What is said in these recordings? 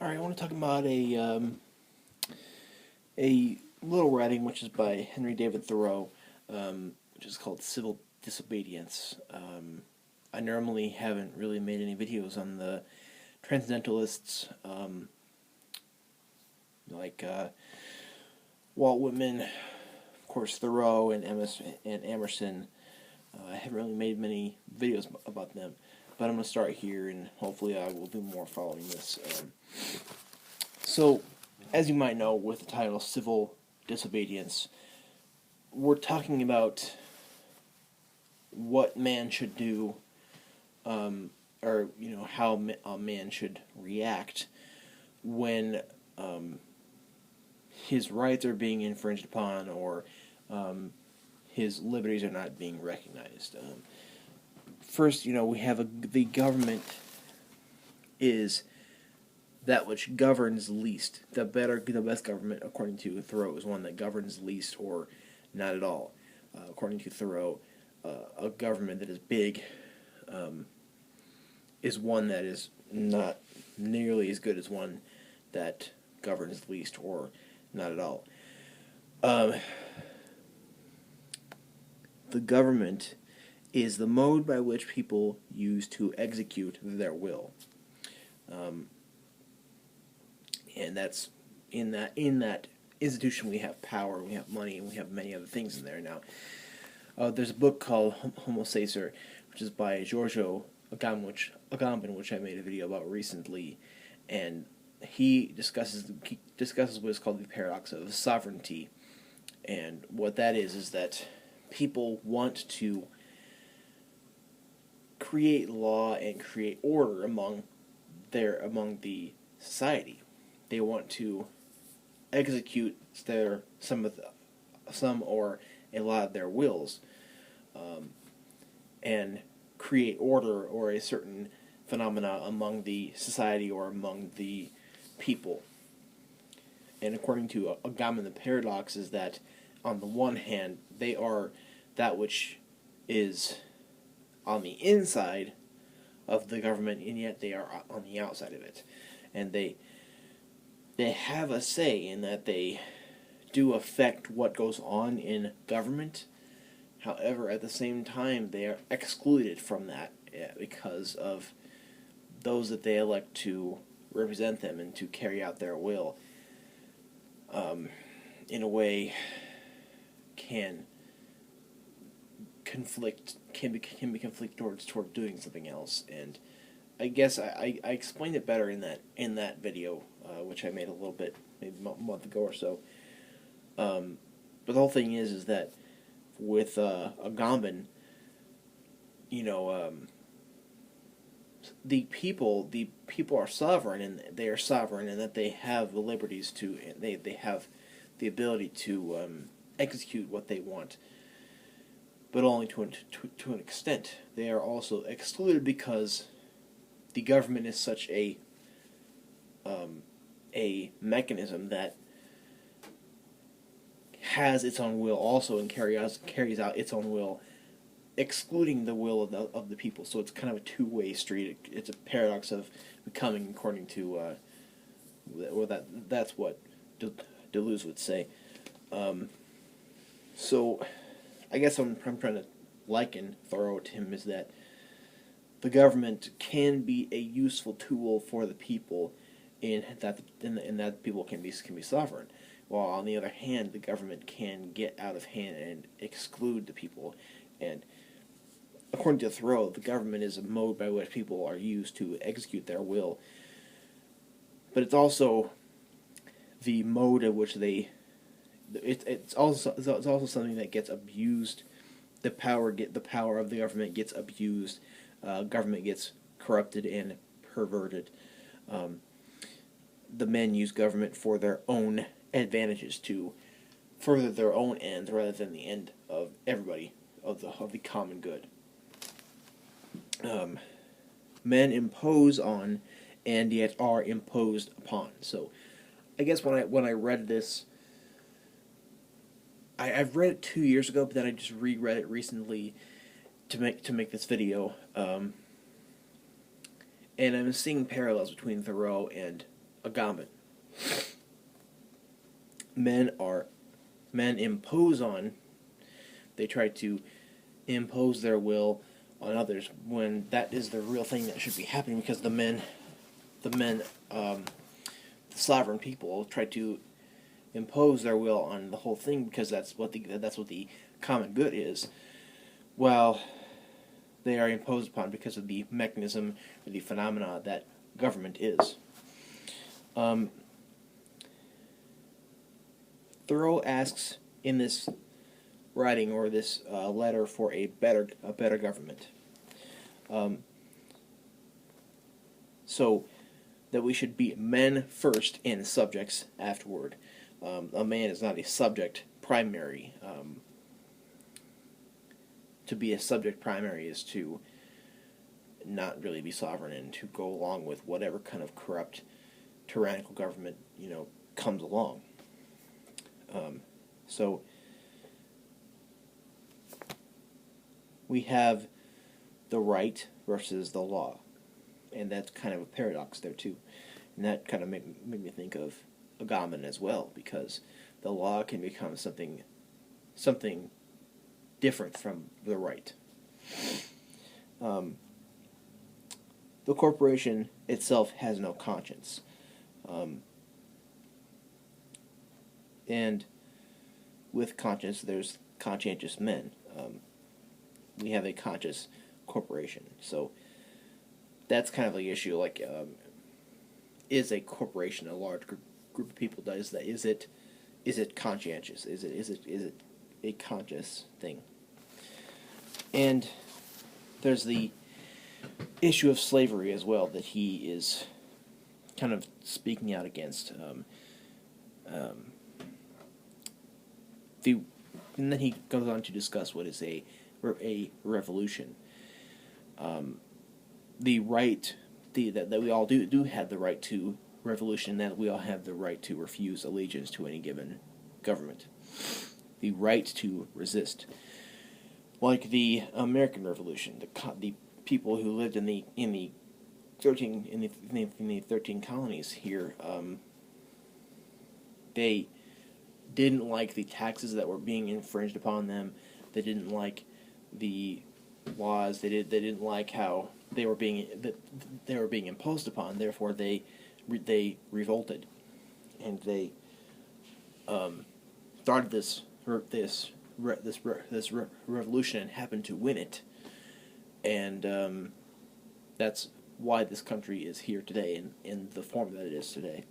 All right, I want to talk about a little writing which is by Henry David Thoreau, which is called Civil Disobedience. I normally haven't really made any videos on the transcendentalists, like Walt Whitman, of course Thoreau and Emerson. I haven't really made many videos about them, but I'm going to start here, and hopefully I will do more following this. So, as you might know, with the title Civil Disobedience, we're talking about what man should do, or how a man should react when his rights are being infringed upon, or his liberties are not being recognized. First, we have the government is that which governs least. The best government, according to Thoreau, is one that governs least or not at all. According to Thoreau, a government that is big is one that is not nearly as good as one that governs least or not at all. The government is the mode by which people use to execute their will. And that's in that institution we have power, we have money, and we have many other things in there. Now, there's a book called Homo Sacer, which is by Giorgio Agamben, which I made a video about recently, and he discusses what is called the paradox of sovereignty, and what that is that people want to create law and create order among the society. They want to execute some or a lot of their wills, and create order or a certain phenomena among the society or among the people. And according to Agamben, the paradox is that on the one hand, they are that which is on the inside of the government, and yet they are on the outside of it. And they have a say in that they do affect what goes on in government. However, at the same time, they are excluded from that because of those that they elect to represent them and to carry out their will. In a way, can be conflict towards doing something else. And I guess I explained it better in that video, which I made a little bit, maybe a month ago or so. But the whole thing is that with Agamben, the people are sovereign, and they are sovereign, and that they have the liberties to, they have the ability to execute what they want, but only to an extent. They are also excluded because the government is such a mechanism that has its own will also, and carries out its own will, excluding the will of the people. So it's kind of a two-way street. It's a paradox of becoming, according to that's what Deleuze would say. So I guess I'm trying to liken Thoreau to him is that the government can be a useful tool for the people, in that people can be sovereign. While on the other hand, the government can get out of hand and exclude the people. And according to Thoreau, the government is a mode by which people are used to execute their will. But it's also the mode in which it's also something that gets abused. The power of the government gets abused. Government gets corrupted and perverted. The men use government for their own advantages, to further their own ends rather than the end of everybody, of the common good. Men impose on, and yet are imposed upon. So, I guess when I read this, I've read it 2 years ago, but then I just reread it recently to make this video, and I'm seeing parallels between Thoreau and a government. Men impose on. They try to impose their will on others when that is the real thing that should be happening, because the sovereign people try to impose their will on the whole thing because that's what the common good is. While they are imposed upon because of the mechanism or the phenomena that government is. Thoreau asks in this writing or this letter for a better government. So that we should be men first and subjects afterward. A man is not a subject primary. To be a subject primary is to not really be sovereign and to go along with whatever kind of corrupt, tyrannical government comes along. So we have the right versus the law, and that's kind of a paradox there too, and that kind of made me think of Agamben as well, because the law can become something different from the right. The corporation itself has no conscience, and with conscience there's conscientious men. We have a conscious corporation, so that's kind of the issue. Like, is a corporation a large group of people? Is it conscientious? Is it a conscious thing? And there's the issue of slavery as well that he is kind of speaking out against. And then he goes on to discuss what is a revolution. The right, that we all do have the right to revolution, that we all have the right to refuse allegiance to any given government. The right to resist. Like the American Revolution, the people who lived in the 13 colonies here, they didn't like the taxes that were being infringed upon them. They didn't like the laws. They didn't like how they were being imposed upon. Therefore, they revolted, and they started this revolution and happened to win it. And that's why this country is here today in the form that it is today.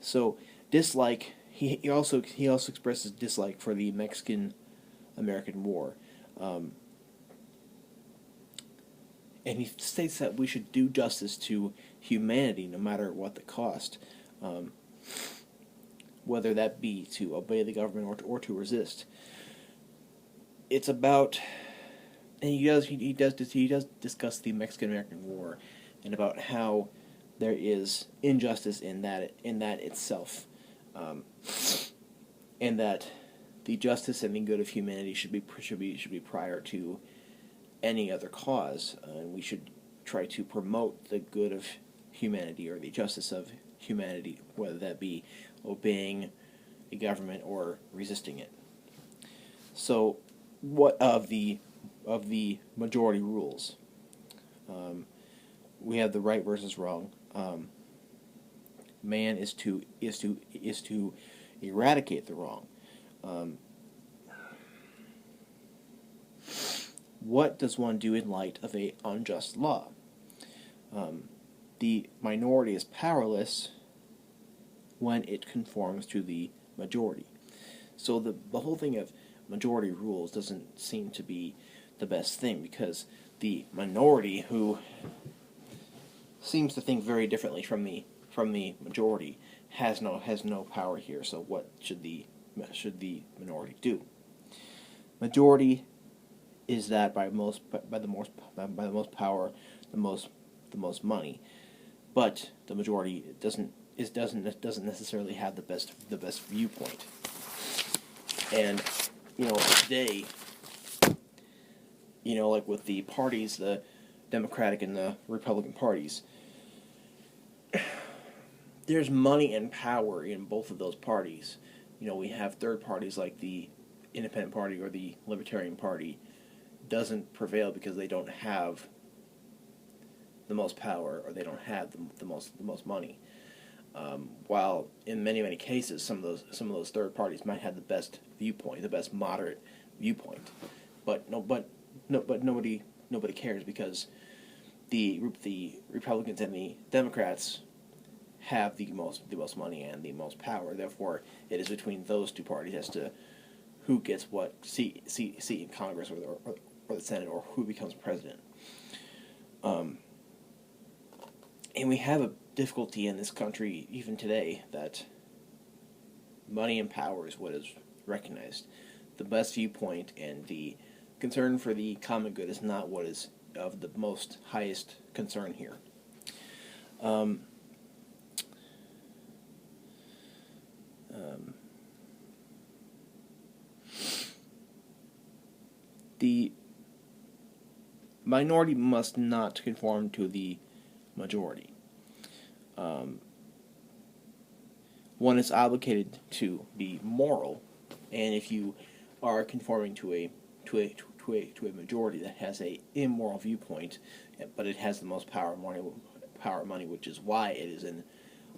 So dislike. He also expresses dislike for the Mexican-American War, and he states that we should do justice to humanity no matter what the cost, whether that be to obey the government or to resist. It's about, and he does discuss the Mexican-American War and about how there is injustice in that itself. And that the justice and the good of humanity should be prior to any other cause, and we should try to promote the good of humanity or the justice of humanity, whether that be obeying a government or resisting it. So, what of the majority rules? We have the right versus wrong. Man is to eradicate the wrong. What does one do in light of an unjust law? The minority is powerless when it conforms to the majority. So the whole thing of majority rules doesn't seem to be the best thing, because the minority, who seems to think very differently from the majority, has no power here. So what should the minority do? Majority is that by the most power, the most money, but the majority doesn't necessarily have the best viewpoint. And today, like with the parties, the Democratic and the Republican parties, there's money and power in both of those parties. You know, we have third parties like the Independent Party or the Libertarian Party doesn't prevail because they don't have the most power, or they don't have the most money. While in many cases, some of those third parties might have the best viewpoint, the best moderate viewpoint, but nobody cares because the Republicans and the Democrats have the most money and the most power. Therefore, it is between those two parties as to who gets what seat in Congress or the Senate, or who becomes president. And we have a difficulty in this country even today that money and power is what is recognized. The best viewpoint and the concern for the common good is not what is of the most highest concern here. The minority must not conform to the majority. One is obligated to be moral, and if you are conforming to a majority that has a immoral viewpoint, but it has the most power, money, which is why it is in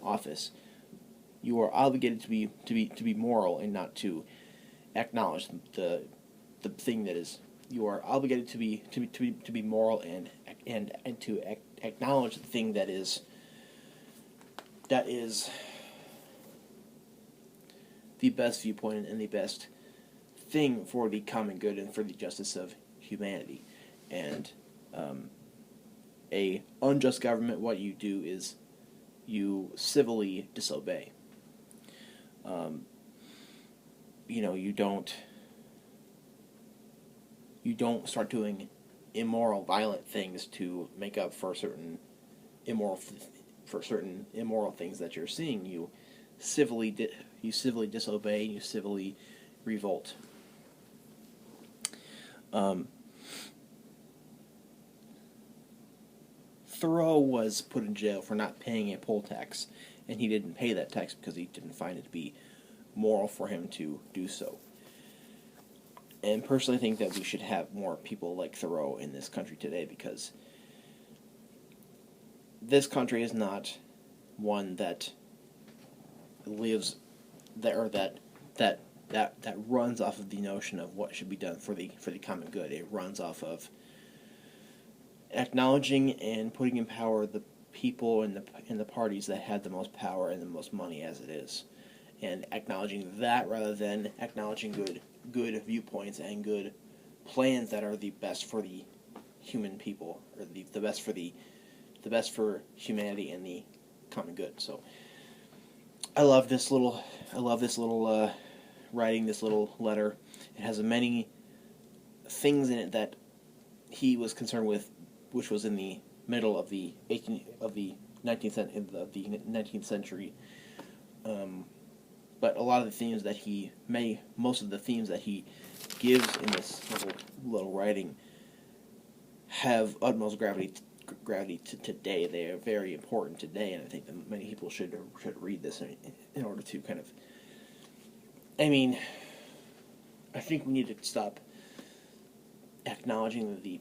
office, you are obligated to be moral and not to acknowledge the thing that is. You are obligated to be moral and to acknowledge the thing that is the best viewpoint and the best thing for the common good and for the justice of humanity. And a unjust government, what you do is you civilly disobey. You don't start doing immoral, violent things to make up for certain immoral things that you're seeing. You civilly disobey. You civilly revolt. Thoreau was put in jail for not paying a poll tax, and he didn't pay that tax because he didn't find it to be moral for him to do so. And personally, I think that we should have more people like Thoreau in this country today, because this country is not one that lives there, or that runs off of the notion of what should be done for the common good. It runs off of acknowledging and putting in power the people and the parties that had the most power and the most money as it is, and acknowledging that rather than acknowledging good viewpoints and good plans that are the best for the human people, or the best for humanity and the common good. So I love this little writing, this little letter. It has many things in it that he was concerned with, which was in the middle of the 19th century. But a lot of the themes that most of the themes that he gives in this little writing have utmost gravity to today. They are very important today, and I think that many people should read this in order to kind of. I mean, I think we need to stop acknowledging the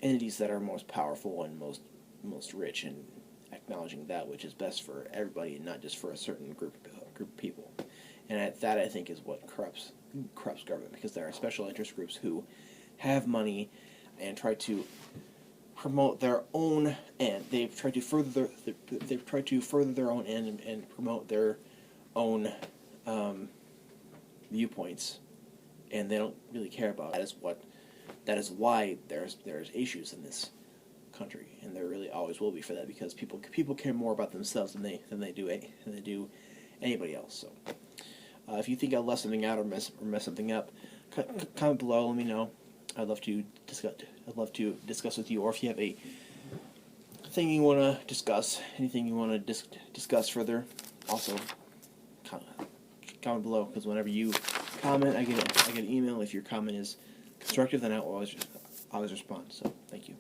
entities that are most powerful and most rich, and acknowledging that which is best for everybody and not just for a certain group of people. And that I think is what corrupts government, because there are special interest groups who have money and try to promote their own end. They've tried to further their own end and promote their own viewpoints, and they don't really care about it. That is why there's issues in this country, and there really always will be for that, because people care more about themselves than they do anybody else. So if you think I left something out or mess something up, comment below. Let me know. I'd love to discuss with you, or if you have a thing you want to discuss, anything you want to discuss further, also comment below, because whenever you comment, I get an email. If your comment is constructive, then I'll always respond. So thank you.